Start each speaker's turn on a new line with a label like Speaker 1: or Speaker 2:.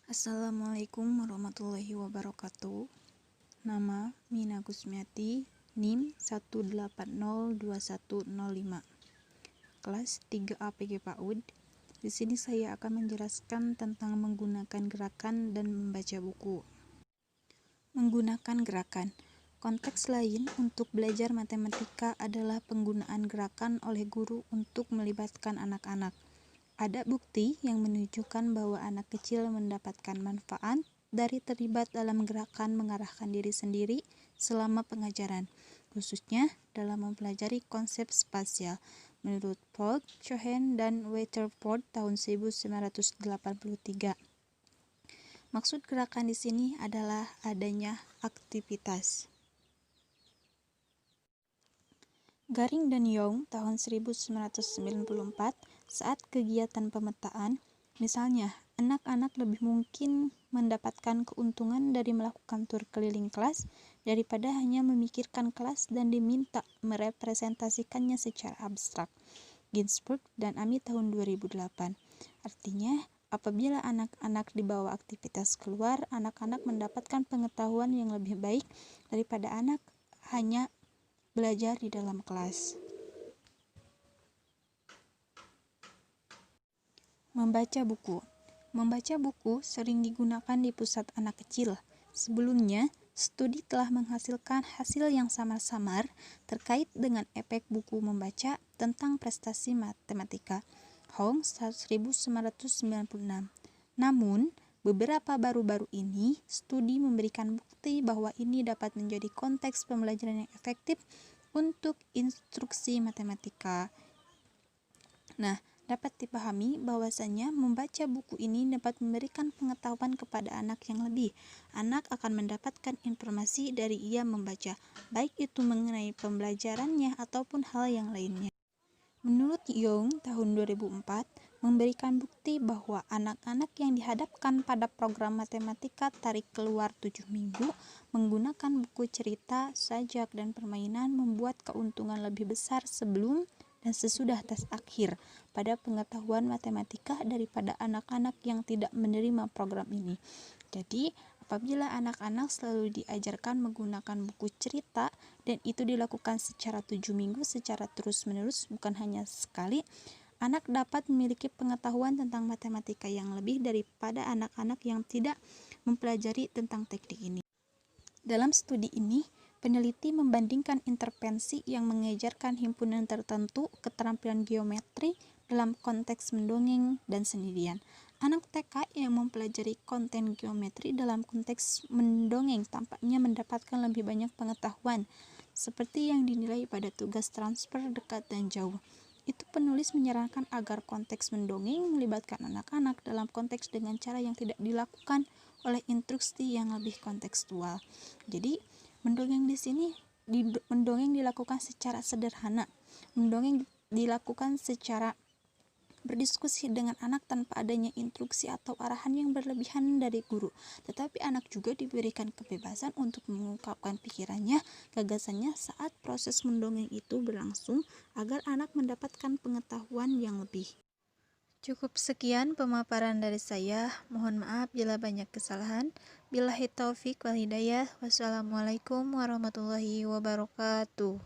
Speaker 1: Assalamualaikum warahmatullahi wabarakatuh. Nama Mina Gusmiati, NIM 1802105. Kelas 3A PG PAUD. Di sini saya akan menjelaskan tentang menggunakan gerakan dan membaca buku. Menggunakan gerakan. Konteks lain untuk belajar matematika adalah penggunaan gerakan oleh guru untuk melibatkan anak-anak. Ada bukti yang menunjukkan bahwa anak kecil mendapatkan manfaat dari terlibat dalam gerakan mengarahkan diri sendiri selama pengajaran, khususnya dalam mempelajari konsep spasial. Menurut Paul Cohen dan Weatherford tahun 1983. Maksud gerakan di sini adalah adanya aktivitas. Garing dan Young tahun 1994, saat kegiatan pemetaan, misalnya anak-anak lebih mungkin mendapatkan keuntungan dari melakukan tur keliling kelas daripada hanya memikirkan kelas dan diminta merepresentasikannya secara abstrak. Ginsberg dan Ami tahun 2008. Artinya, apabila anak-anak dibawa aktivitas keluar, anak-anak mendapatkan pengetahuan yang lebih baik daripada anak hanya belajar di dalam kelas. Membaca buku. Membaca buku sering digunakan di pusat anak kecil. Sebelumnya, studi telah menghasilkan hasil yang samar-samar terkait dengan efek buku membaca tentang prestasi matematika. Hong 1996. Namun, beberapa baru-baru ini, studi memberikan bukti bahwa ini dapat menjadi konteks pembelajaran yang efektif untuk instruksi matematika. Nah, dapat dipahami bahwasanya membaca buku ini dapat memberikan pengetahuan kepada anak yang lebih. Anak akan mendapatkan informasi dari ia membaca, baik itu mengenai pembelajarannya ataupun hal yang lainnya. Menurut Young tahun 2004, memberikan bukti bahwa anak-anak yang dihadapkan pada program matematika tarik keluar 7 minggu menggunakan buku cerita, sajak, dan permainan membuat keuntungan lebih besar sebelum dan sesudah tes akhir pada pengetahuan matematika daripada anak-anak yang tidak menerima program ini. Jadi, apabila anak-anak selalu diajarkan menggunakan buku cerita dan itu dilakukan secara 7 minggu secara terus-menerus, bukan hanya sekali, anak dapat memiliki pengetahuan tentang matematika yang lebih daripada anak-anak yang tidak mempelajari tentang teknik ini. Dalam studi ini, peneliti membandingkan intervensi yang mengajarkan himpunan tertentu keterampilan geometri dalam konteks mendongeng dan sendirian. Anak TK yang mempelajari konten geometri dalam konteks mendongeng tampaknya mendapatkan lebih banyak pengetahuan, seperti yang dinilai pada tugas transfer dekat dan jauh. Itu penulis menyarankan agar konteks mendongeng melibatkan anak-anak dalam konteks dengan cara yang tidak dilakukan oleh instruksi yang lebih kontekstual. Jadi, mendongeng di sini mendongeng dilakukan secara sederhana. Mendongeng dilakukan secara berdiskusi dengan anak tanpa adanya instruksi atau arahan yang berlebihan dari guru. Tetapi anak juga diberikan kebebasan untuk mengungkapkan pikirannya, gagasannya saat proses mendongeng itu berlangsung agar anak mendapatkan pengetahuan yang lebih. Cukup sekian pemaparan dari saya. Mohon maaf bila banyak kesalahan. Billahi taufik wal hidayah. Wassalamualaikum warahmatullahi wabarakatuh.